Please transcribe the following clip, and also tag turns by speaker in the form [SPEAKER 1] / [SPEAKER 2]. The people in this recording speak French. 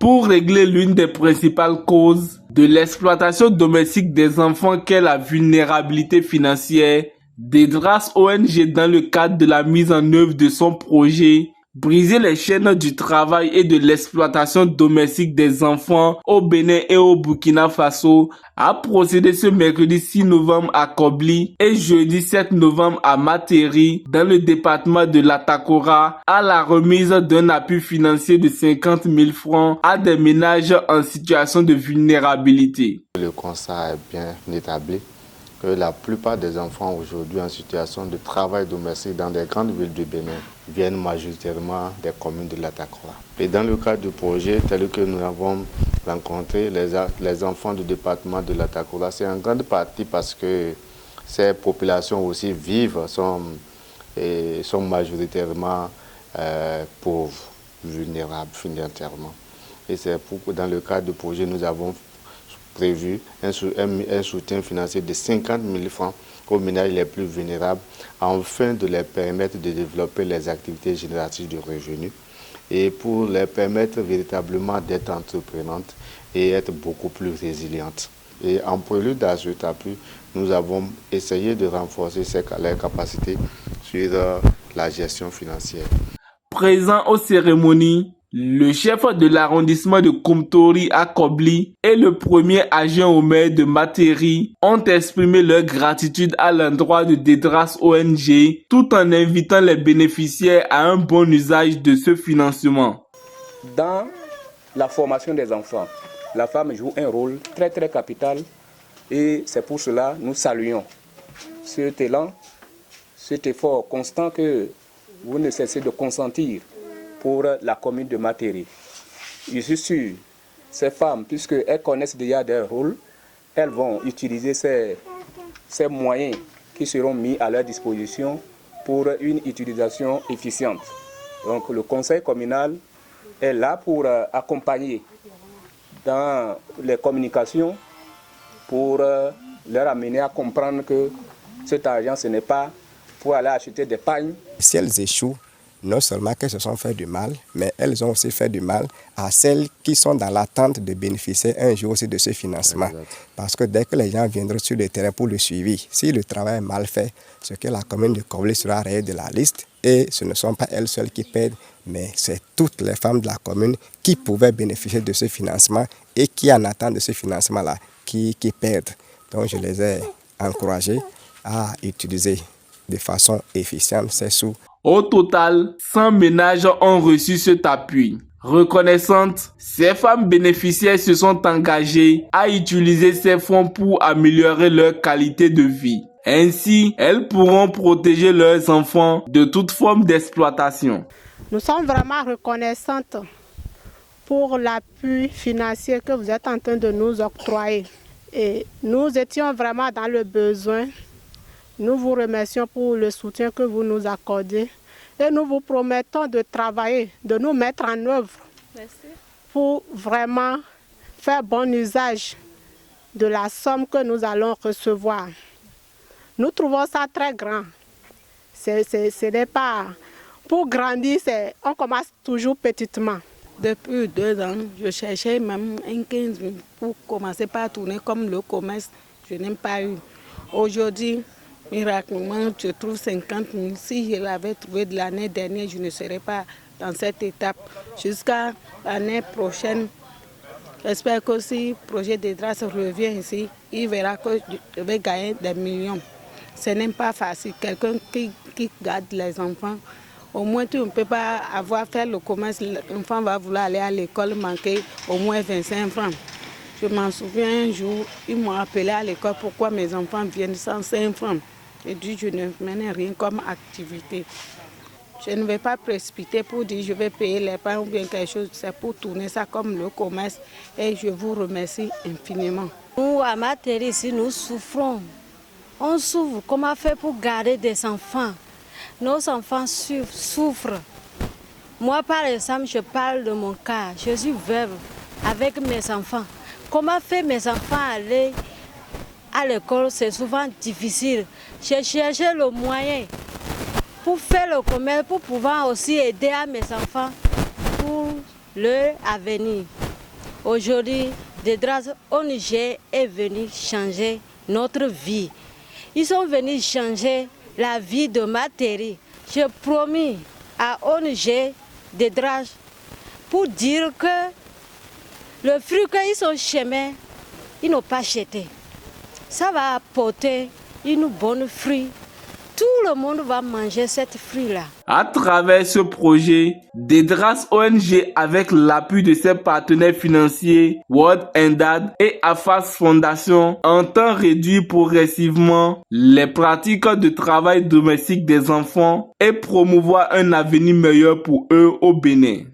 [SPEAKER 1] pour régler l'une des principales causes de l'exploitation domestique des enfants qu'est la vulnérabilité financière. Dedras ONG, dans le cadre de la mise en œuvre de son projet Briser les chaînes du travail et de l'exploitation domestique des enfants au Bénin et au Burkina Faso, a procédé ce mercredi 6 novembre à Kobli et jeudi 7 novembre à Materi, dans le département de l'Atakora, à la remise d'un appui financier de 50 000 francs à des ménages en situation de vulnérabilité.
[SPEAKER 2] Le constat est bien établi que la plupart des enfants aujourd'hui en situation de travail domestique dans les grandes villes du Bénin viennent majoritairement des communes de l'Atakora. Et dans le cadre du projet tel que nous avons rencontré les enfants du département de l'Atakora, c'est en grande partie parce que ces populations aussi vivent, sont majoritairement pauvres, vulnérables financièrement. Et c'est pourquoi dans le cadre du projet, nous avons prévu un soutien financier de 50 000 francs aux ménages les plus vulnérables afin de les permettre de développer les activités génératrices de revenus et pour les permettre véritablement d'être entreprenantes et être beaucoup plus résilientes. Et en prélude à cet appui, nous avons essayé de renforcer leurs capacités sur la gestion financière.
[SPEAKER 1] Présent aux cérémonies, le chef de l'arrondissement de Kumtori à Kobli et le premier adjoint au maire de Materi ont exprimé leur gratitude à l'endroit de Dedras ONG tout en invitant les bénéficiaires à un bon usage de ce financement.
[SPEAKER 3] Dans la formation des enfants, la femme joue un rôle très capital et c'est pour cela que nous saluons cet élan, cet effort constant que vous ne cessez de consentir pour la commune de Materi. Je suis sûr, ces femmes, puisqu'elles connaissent déjà leur rôle, elles vont utiliser ces moyens qui seront mis à leur disposition pour une utilisation efficiente. Donc le conseil communal est là pour accompagner dans les communications, pour leur amener à comprendre que cet argent, ce n'est pas pour aller acheter des pagnes.
[SPEAKER 4] Si elles échouent, non seulement qu'elles se sont fait du mal, mais elles ont aussi fait du mal à celles qui sont dans l'attente de bénéficier un jour aussi de ce financement. Exact. Parce que dès que les gens viendront sur le terrain pour le suivi, si le travail est mal fait, ce que la commune de Kobli sera rayée de la liste et ce ne sont pas elles seules qui perdent, mais c'est toutes les femmes de la commune qui pouvaient bénéficier de ce financement et qui en attendent de ce financement-là, qui perdent. Donc je les ai encouragées à utiliser de façon efficiente ces sous.
[SPEAKER 1] Au total, 100 ménages ont reçu cet appui. Reconnaissantes, ces femmes bénéficiaires se sont engagées à utiliser ces fonds pour améliorer leur qualité de vie. Ainsi, elles pourront protéger leurs enfants de toute forme d'exploitation.
[SPEAKER 5] Nous sommes vraiment reconnaissantes pour l'appui financier que vous êtes en train de nous octroyer. Et nous étions vraiment dans le besoin. Nous vous remercions pour le soutien que vous nous accordez et nous vous promettons de travailler, de nous mettre en œuvre. Merci. Pour vraiment faire bon usage de la somme que nous allons recevoir. Nous trouvons ça très grand. Ce n'est pas... Pour grandir, on commence toujours petitement.
[SPEAKER 6] Depuis 2 ans, je cherchais même un 15 000 pour commencer par tourner comme le commerce. Je n'ai pas eu. Aujourd'hui, miraculeusement, je trouve 50 000. Si je l'avais trouvé de l'année dernière, je ne serais pas dans cette étape. Jusqu'à l'année prochaine, j'espère que si le projet de Dedras revient ici, il verra que je vais gagner des millions. Ce n'est pas facile. Quelqu'un qui garde les enfants, au moins tu ne peux pas avoir fait le commerce. L'enfant va vouloir aller à l'école, manquer au moins 25 francs. Je m'en souviens un jour, ils m'ont appelé à l'école pourquoi mes enfants viennent sans 5 francs. J'ai dit je ne mène rien comme activité. Je ne vais pas précipiter pour dire je vais payer les pains ou bien quelque chose. C'est pour tourner ça comme le commerce et je vous remercie infiniment.
[SPEAKER 7] Nous, à Materi, ici, nous souffrons. On souffre. Comment faire pour garder des enfants? Nos enfants souffrent. Moi, par exemple, je parle de mon cas. Je suis veuve avec mes enfants. Comment faire mes enfants aller à l'école? C'est souvent difficile. J'ai cherché le moyen pour faire le commerce, pour pouvoir aussi aider à mes enfants pour leur avenir. Aujourd'hui, Dedras ONG est venu changer notre vie. Ils sont venus changer la vie de Materi. J'ai promis à ONG Dedras pour dire que le fruit qu'ils sont chemin, ils n'ont pas acheté. Ça va apporter une bonne fruit. Tout le monde va manger cette fruit-là.
[SPEAKER 1] À travers ce projet, Dedras ONG, avec l'appui de ses partenaires financiers, World Endad et AFAS Foundation, entend réduire progressivement les pratiques de travail domestique des enfants et promouvoir un avenir meilleur pour eux au Bénin.